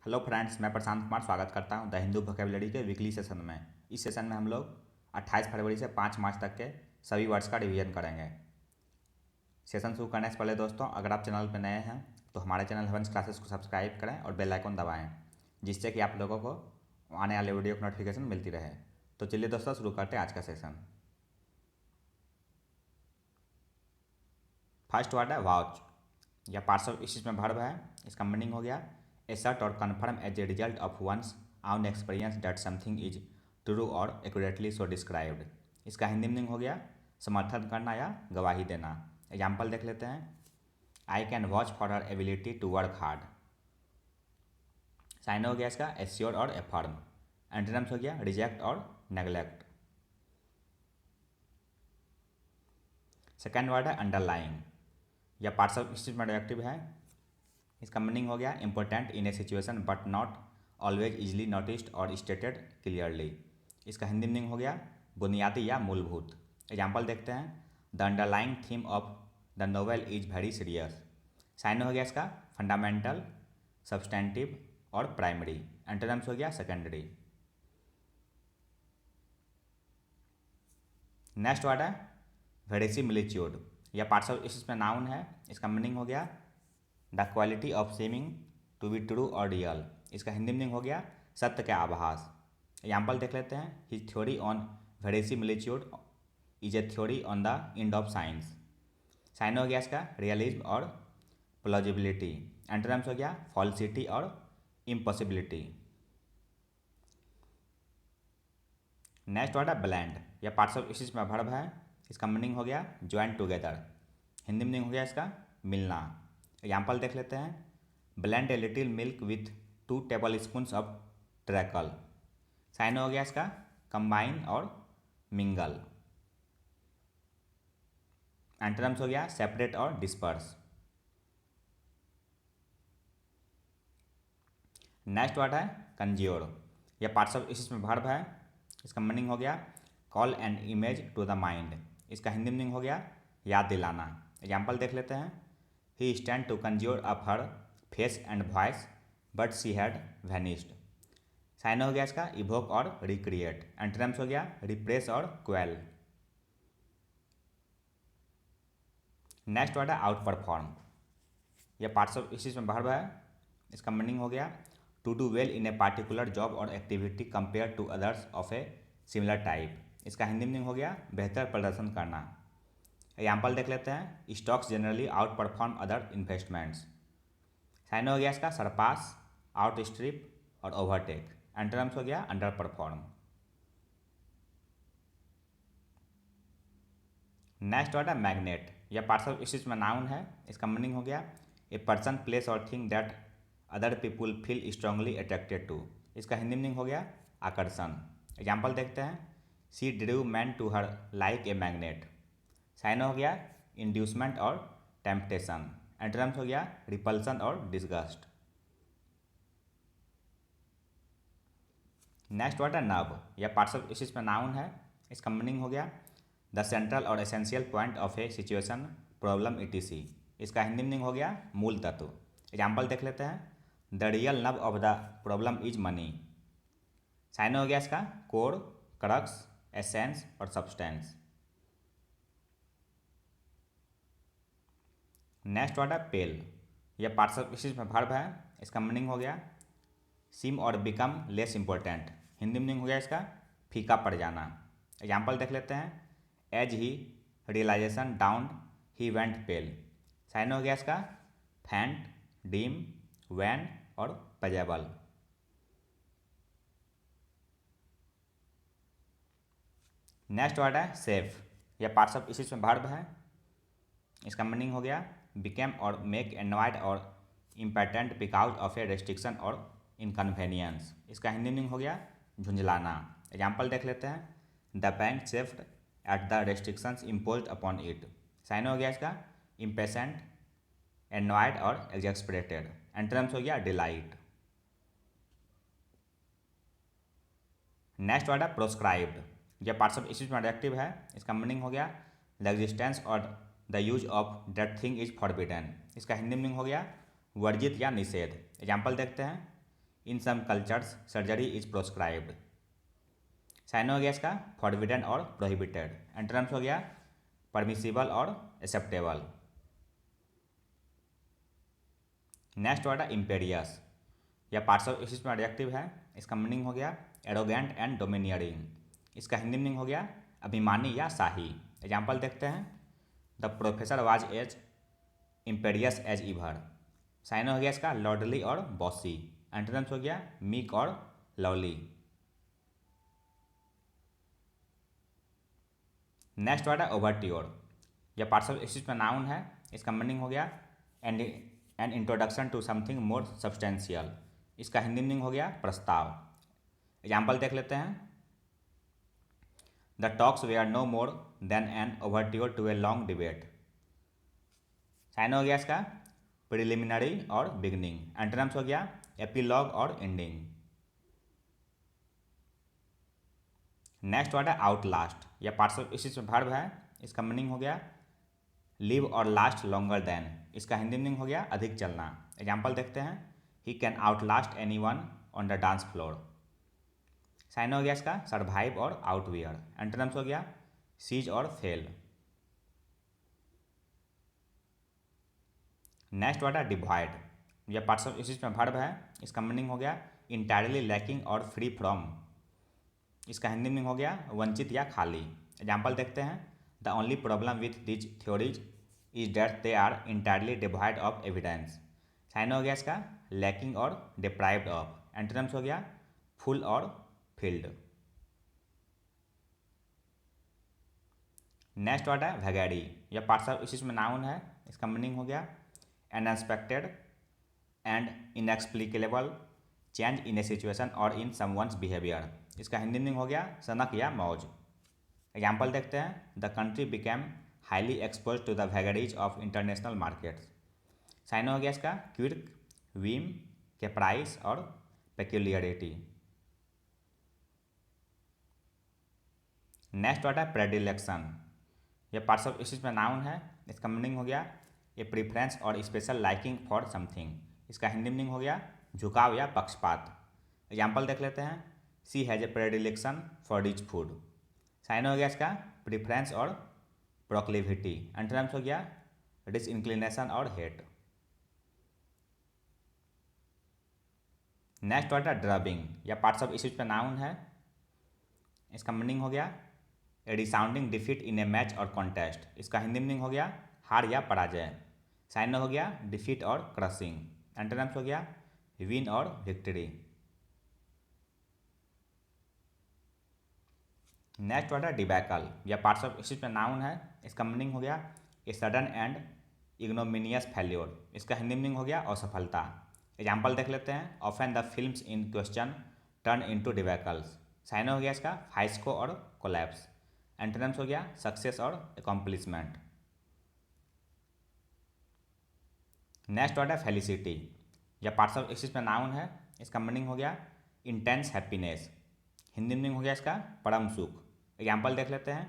Hello friends, मैं प्रशांत कुमार स्वागत करता हूं द हिंदू वोकेबलरी के वीकली सेशन में। इस सेशन में हम लोग 28 फरवरी से 5 मार्च तक के सभी वर्ड्स का रिवीजन करेंगे। सेशन शुरू करने से पहले दोस्तों, अगर आप चैनल पर नए हैं तो हमारे चैनल हेवंस क्लासेस को सब्सक्राइब करें और बेल आइकन दबाएं, जिससे कि आप लोगों को आने वाले वीडियो की नोटिफिकेशन मिलती रहे। तो चलिए दोस्तों, शुरू करते हैं आज का सेशन। फर्स्ट वर्ड है वॉच। यह पार्ट्स ऑफ स्पीच में वर्ब है। इसका मीनिंग हो गया एसर्ट और confirm as a result of one's own experience that something is true और एक्यूरेटली सो डिस्क्राइब्ड। इसका हिंदी मीनिंग हो गया समर्थन करना या गवाही देना। एग्जाम्पल देख लेते हैं। I can vouch for her ability to work hard. Sign हो गया इसका एश्योर और एफर्म। एंटोनिम्स हो गया रिजेक्ट और नेग्लेक्ट। सेकेंड वर्ड है अंडरलाइंग। यह पार्ट्स ऑफ स्पीच में एडजेक्टिव है। इसका मीनिंग हो गया important in A situation but not always easily noticed और स्टेटेड क्लियरली। इसका हिंदी मीनिंग हो गया बुनियादी या मूलभूत। एग्जाम्पल देखते हैं। The underlying theme of the novel is very serious. Sign हो गया इसका फंडामेंटल, सब्सटेंटिव और प्राइमरी। एंटोनिम्स हो गया सेकेंडरी। नेक्स्ट वर्ड है वेरिसिमिलिट्यूड। यह पार्ट्स ऑफ स्पीच में नाउन है। इसका मीनिंग हो गया the quality of seeming to be true और रियल। इसका हिंदी मीनिंग हो गया सत्य के आभास। एग्जाम्पल देख लेते हैं। His theory on verisimilitude is a theory on the end of science. Sign हो गया इसका रियलिज्म और प्लॉजिबिलिटी। एंटोनिम्स हो गया फॉल्सिटी और इम्पॉसिबिलिटी। नेक्स्ट वर्ड है ब्लेंड। यह पार्ट्स ऑफ स्पीच में वर्ब है। इसका मीनिंग हो गया ज्वाइन टुगेदर। हिंदी मीनिंग हो गया इसका मिलना। एग्जाम्पल देख लेते हैं। Blend a little milk with 2 tablespoon of treacle. Sign हो गया इसका कंबाइन और मिंगल। एंटोनिम्स हो गया सेपरेट और डिस्पर्स। नेक्स्ट वर्ड है कंज्योर। यह पार्ट्स ऑफ स्पीच में वर्ब है। इसका मीनिंग हो गया call an image to the mind. इसका हिंदी मीनिंग हो गया याद दिलाना। एग्जाम्पल देख लेते हैं। He stand to conjure up her face and voice but she had vanished. Sign हो गया इसका इवोक और रिक्रिएट। एंटोनिम्स हो गया रिप्रेस और क्वेल। नेक्स्ट वर्ड है आउट परफॉर्म। यह पार्ट्स ऑफ स्पीच में वर्ब है। इसका मीनिंग हो गया to do well in a particular job और activity compare to others of a similar type. इसका हिंदी मीनिंग हो गया बेहतर प्रदर्शन करना। एग्जाम्पल देख लेते हैं। Stocks generally outperform other investments. Sign हो गया इसका सरपास, आउट स्ट्रिप और ओवरटेक। एंटोनिम्स हो गया अंडर परफॉर्म। नेक्स्ट वर्ड है मैग्नेट। यह पार्ट्स ऑफ स्पीच में नाउन है। इसका मीनिंग हो गया ए पर्सन, प्लेस और thing that other people feel strongly attracted to. इसका हिंदी मीनिंग हो गया आकर्षण। एग्जाम्पल देखते हैं। She drew men to her like a magnet. Sign हो गया इंड्यूसमेंट और टेम्पटेशन। एंटोनिम्स हो गया रिपल्सन और डिसगस्ट। नेक्स्ट वर्ड है नर्व। यह पार्ट्स ऑफ स्पीच में नाउन है। इसका मीनिंग हो गया द सेंट्रल और essential point of A situation, problem etc.. इसका हिंदी मीनिंग हो गया मूल तत्व। एग्जाम्पल देख लेते हैं। The real nerve of the problem is money. Sign हो गया इसका कोर, क्रक्स, एसेंस और सब्सटेंस। नेक्स्ट वर्ड है पेल। यह पार्ट्स ऑफ स्पीच में वर्ब है। इसका मीनिंग हो गया सीम और become less important. Hindi meaning हो गया इसका फीका पड़ जाना। एग्जाम्पल देख लेते हैं। As he realization dawned he went pale. Sign हो गया इसका फैंट, डीम, वैन और पजेबल। नेक्स्ट वर्ड है सेफ। यह पार्ट्स ऑफ स्पीच में वर्ब है। इसका मीनिंग हो गया बिकेम और मेक एनवाइड और इम्पैटेंट बिकॉज ऑफ ए रेस्ट्रिक्शन और इनकन्वेनियंस। इसका हिंदी मीनिंग हो गया झुंझलाना। एग्जाम्पल देख लेते हैं। The bank chafed at the restrictions imposed upon it. Sign हो गया इसका इम्पेशेंट, एनवाइड और एग्जैस्परेटेड। एंटोनिम्स हो गया डिलाइट। नेक्स्ट वर्ड है प्रोस्क्राइब्ड। यह पार्ट्स ऑफ स्पीच में एडजेक्टिव है। इसका मीनिंग हो गया द एग्जिस्टेंस और the use of that thing is forbidden. इसका हिंदी मीनिंग हो गया वर्जित या निषेध। एग्जाम्पल देखते हैं। In some cultures surgery is proscribed. Sign हो गया इसका फॉरबिडन और प्रोहिबिटेड। एंटोनिम्स हो गया परमिसिबल और एक्सेप्टेबल। नेक्स्ट वर्ड है इम्पेरियस, या पार्ट्स ऑफ स्पीच में एडजेक्टिव है। इसका मीनिंग हो गया एरोगेंट एंड डोमिनियरिंग। इसका हिंदी मीनिंग हो गया अभिमानी या शाही। एग्जाम्पल देखते हैं, the professor was as imperious as ever. Sign हो गया इसका लॉर्डली और बॉसी। एंटोनिम्स हो गया मीक और लवली। नेक्स्ट वर्ड है ओवरट्योर, यह पार्ट्स ऑफ स्पीच में नाउन है। इसका मीनिंग हो गया an introduction to something more substantial. इसका हिंदी मीनिंग हो गया प्रस्ताव। एग्जाम्पल देख लेते हैं, the talks were no more than an overture to a long debate. Sign हो गया इसका प्रिलिमिनरी और बिगनिंग। एंटोनिम्स हो गया एपिलॉग और एंडिंग। नेक्स्ट वर्ड है आउटलास्ट, यह पार्ट्स ऑफ स्पीच में वर्ब है। इसका मीनिंग हो गया लिव और लास्ट लॉन्गर देन। इसका हिंदी मीनिंग हो गया अधिक चलना। एग्जाम्पल देखते हैं, he can outlast anyone on the dance floor. Sign हो गया इसका सर्वाइव और आउटवियर। एंटोनिम्स हो गया सीज और फेल। नेक्स्ट वर्ड है डिवाइड, यह पार्ट्स ऑफ स्पीच में वर्ब है। इसका मीनिंग हो गया इंटायरली लैकिंग और फ्री फ्रॉम। इसका हिंदी मीनिंग हो गया वंचित या खाली। एग्जाम्पल देखते हैं, the only problem with these theories is that they are entirely devoid of evidence. Sign हो गया इसका लैकिंग और डिप्राइव्ड ऑफ। एंटोनिम्स हो गया फुल और फील्ड। नेक्स्ट वर्ड है वैगेरी, यह पार्ट्स ऑफ स्पीच में नाउन है। इसका मीनिंग हो गया unexpected and inexplicable change in A situation और इन समवन्स बिहेवियर। इसका हिंदी मीनिंग हो गया सनक या मौज। एग्जाम्पल देखते हैं, the country became highly exposed to the vagaries of international markets. Sign हो गया इसका क्विक, वीम, कैप्राइस और पेक्यूलियरिटी। नेक्स्ट वर्ड है प्रेडिलेक्शन, यह पार्ट्स ऑफ स्पीच में नाउन है। इसका मीनिंग हो गया ए प्रीफरेंस और स्पेशल लाइकिंग फॉर समथिंग। इसका हिंदी मीनिंग हो गया झुकाव या पक्षपात। एग्जाम्पल देख लेते हैं, she has a predilection for rich food. Sign हो गया इसका प्रीफरेंस और प्रोक्लिविटी। एंटोनिम्स हो गया डिसइंक्लिनेशन और हेट। नेक्स्ट वर्ड है ड्रबिंग, या पार्ट्स ऑफ स्पीच में नाउन है। इसका मीनिंग हो गया a resounding defeat in a match और कॉन्टेस्ट। इसका हिंदी मीनिंग हो गया हार या पराजय। साइन हो गया डिफीट और क्रशिंग। एंटोनिम्स हो गया विन और विक्ट्री। नेक्स्ट वर्ड है डिबैकल, या पार्ट्स ऑफ स्पीच में नाउन है। इसका मीनिंग हो गया ए सडन एंड इग्नोमिनियस फेल्योर। इसका हिंदी मीनिंग हो गया असफलता। एग्जाम्पल देख लेते हैं, often the films in question turn into debacles. Sign हो गया इसका फाइस्को और कोलैप्स। एंटोनिम्स हो गया सक्सेस और अकॉम्प्लिशमेंट। नेक्स्ट वर्ड है फेलिसिटी, या पार्ट्स ऑफ स्पीच में नाउन है। इसका मीनिंग हो गया इंटेंस हैप्पीनेस। हिंदी मीनिंग हो गया इसका परम सुख। एग्जाम्पल देख लेते हैं,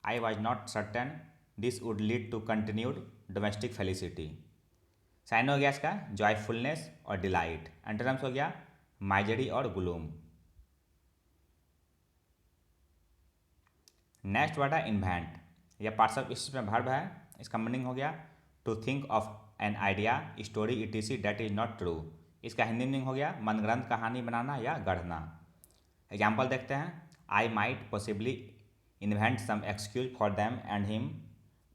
I was not certain this would lead to continued domestic felicity. Sign हो गया इसका जॉयफुलनेस और डिलाइट। एंटोनिम्स हो गया माइजरी और ग्लूम। नेक्स्ट वर्ड है इन्वेंट, यह पार्ट्स ऑफ स्पीच में वर्ब है। इसका मीनिंग हो गया to think of an idea story etc that is not true. इसका हिंदी मीनिंग हो गया मनगढ़ंत कहानी बनाना या गढ़ना। एग्जाम्पल देखते हैं, I might possibly invent some excuse for them and him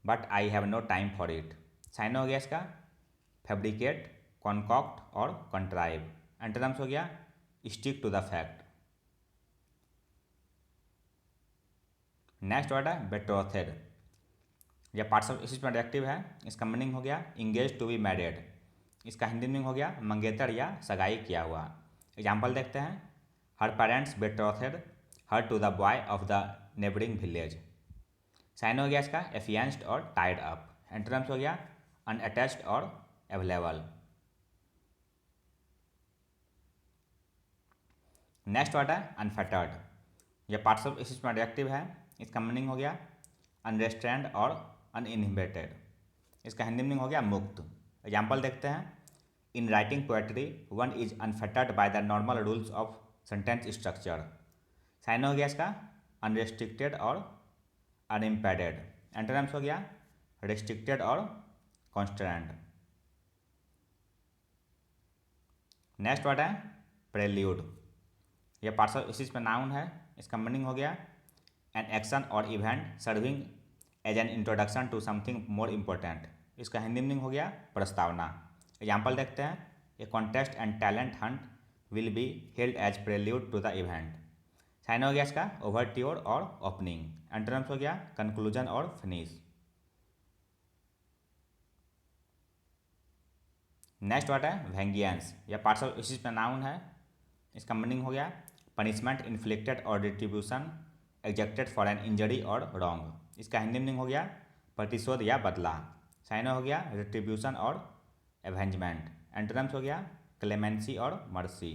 but I have no time for it. Sign हो गया इसका फैब्रिकेट, कॉन्कॉक्ट और कंट्राइव। एंटोनिम्स हो गया stick to the fact. Next word है बेट्रोथेड, यह पार्ट्स ऑफ स्पीच में adjective है। इसका मीनिंग हो गया इंगेज टू बी मैरिड। इसका हिंदी मीनिंग हो गया मंगेतर या सगाई किया हुआ। एग्जाम्पल देखते हैं, her parents betrothed her to the boy of the neighbouring village. Sign हो गया इसका एफियंस्ड और टाइड अप। एंटोनिम्स हो गया अनअटैच्ड और अवेलेबल। नेक्स्ट वर्ड है अनफेटर्ड, यह पार्ट्स ऑफ स्पीच में एडजेक्टिव है। इसका मीनिंग हो गया अनरेस्ट्रेंड और अनइनहिबिटेड। इसका हिंदी मीनिंग हो गया मुक्त। एग्जाम्पल देखते हैं, in writing poetry one is unfettered by the normal rules of sentence structure. Sign हो गया इसका अनरेस्ट्रिक्टेड और अनइम्पेडेड। एंटोनिम्स हो गया रेस्ट्रिक्टेड और कॉन्स्टेंट। नेक्स्ट वर्ड है प्रेल्यूड। यह पार्ट्स ऑफ स्पीच में नाउन है। इसका मीनिंग हो गया एन एक्शन और event serving as an introduction to something more important. इसका हिंदी मीनिंग हो गया प्रस्तावना। एग्जाम्पल देखते हैं, a contest and talent hunt will be held as prelude to the event. Sign हो गया इसका ओवरट्योर और ओपनिंग। एंटोनिम्स हो गया कंक्लूजन और फिनिश। नेक्स्ट वर्ड है वेंगियंस। यह पार्ट्स ऑफ स्पीच में नाउन है। इसका मीनिंग हो गया पनिशमेंट इन्फ्लिक्टेड और रिट्रीब्यूशन एग्जेक्टेड फॉर एन इंजरी और रॉन्ग। इसका हिंदी मीनिंग हो गया प्रतिशोध या बदला। साइन हो गया रिट्रीब्यूशन और एवेंजमेंट। एंटोनिम्स हो गया क्लेमेंसी और मर्सी।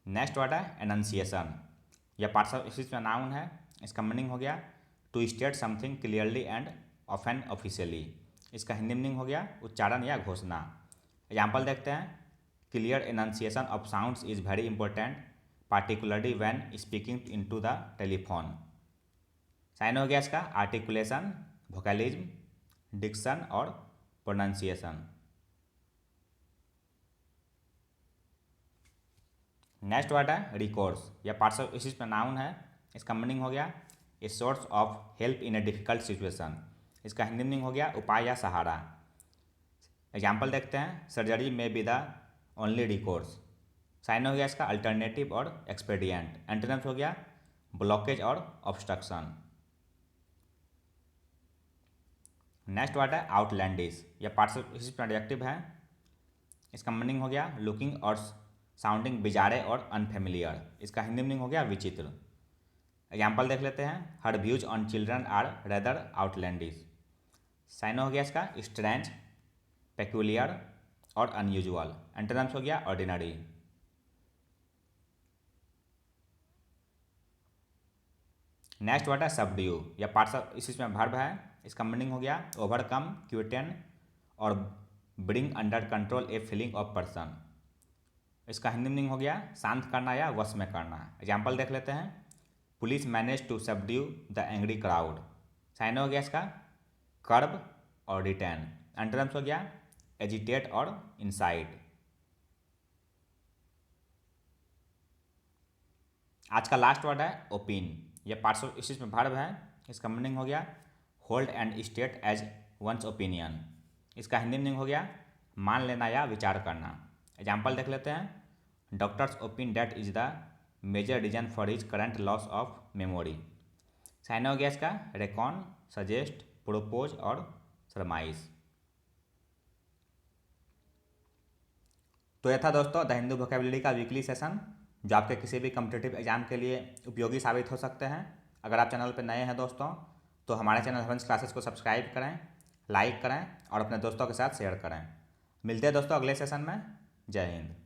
नेक्स्ट वर्ड है एनंसिएशन। यह पार्ट्स ऑफ स्पीच में नाउन है। इसका मीनिंग हो गया to state something clearly and often officially. इसका हिंदी मीनिंग हो गया उच्चारण या घोषणा। एग्जाम्पल देखते हैं, clear enunciation of sounds is very important particularly when speaking into the telephone. Sign हो गया इसका आर्टिकुलेशन, वोकलिज्म, डिक्शन और प्रोनाउंसिएशन। नेक्स्ट वर्ड है रिकोर्स। यह पार्ट्स ऑफ स्पीच में नाउन है। इसका मीनिंग हो गया a source of help in a difficult situation. इसका हिंदी मीनिंग हो गया उपाय या सहारा। एग्जाम्पल देखते हैं, सर्जरी में be the only recourse. Sign हो गया इसका अल्टरनेटिव और एक्सपेडिएंट। एंटोनिम्स हो गया ब्लॉकेज और ऑब्स्ट्रक्शन। नेक्स्ट वर्ड है आउटलैंडिश। यह पार्ट्स ऑफ स्पीच में एडजेक्टिव है। इसका मीनिंग हो गया लुकिंग और साउंडिंग बिजारे और अनफेमिलियर। इसका हिंदी मीनिंग हो गया विचित्र। एग्जाम्पल देख लेते हैं, her views on children are rather outlandish. Sign हो गया इसका स्ट्रेंज, पेक्यूलियर और अनयूजुअल। एंटोनिम्स हो गया ऑर्डिनरी। नेक्स्ट वर्ड है सबड्यू। यह पार्ट्स ऑफ स्पीच में वर्ब है। इसका मीनिंग हो गया ओवरकम, क्यूटेन और bring under control a feeling of person. इसका हिंदी मीनिंग हो गया शांत करना या वश में करना। एग्जाम्पल देख लेते हैं, police manage to subdue the angry crowd. Sign हो गया इसका कर्ब और डिटेन। एंटोनिम्स हो गया एजिटेट और इंसाइट। आज का लास्ट वर्ड है ओपिन। यह पार्ट्स ऑफ स्पीच में वर्ब है। इसका मीनिंग हो गया hold and state as one's opinion. इसका हिंदी मीनिंग हो गया मान लेना या विचार करना। एग्जाम्पल देख लेते हैं, doctors opine that is the major reason for his current loss of memory. Sign हो गया इसका रेकॉन, सजेस्ट, प्रोपोज और सरमाइज। तो यह था दोस्तों द हिंदू वोकैबुलरी का वीकली सेशन, जो आपके किसी भी कॉम्पिटिटिव एग्जाम के लिए उपयोगी साबित हो सकते हैं। अगर आप चैनल पर नए हैं दोस्तों, तो हमारे चैनल हवंस क्लासेस को सब्सक्राइब करें, लाइक करें और अपने दोस्तों के साथ शेयर करें। मिलते हैं दोस्तों अगले सेशन में। जय हिंद।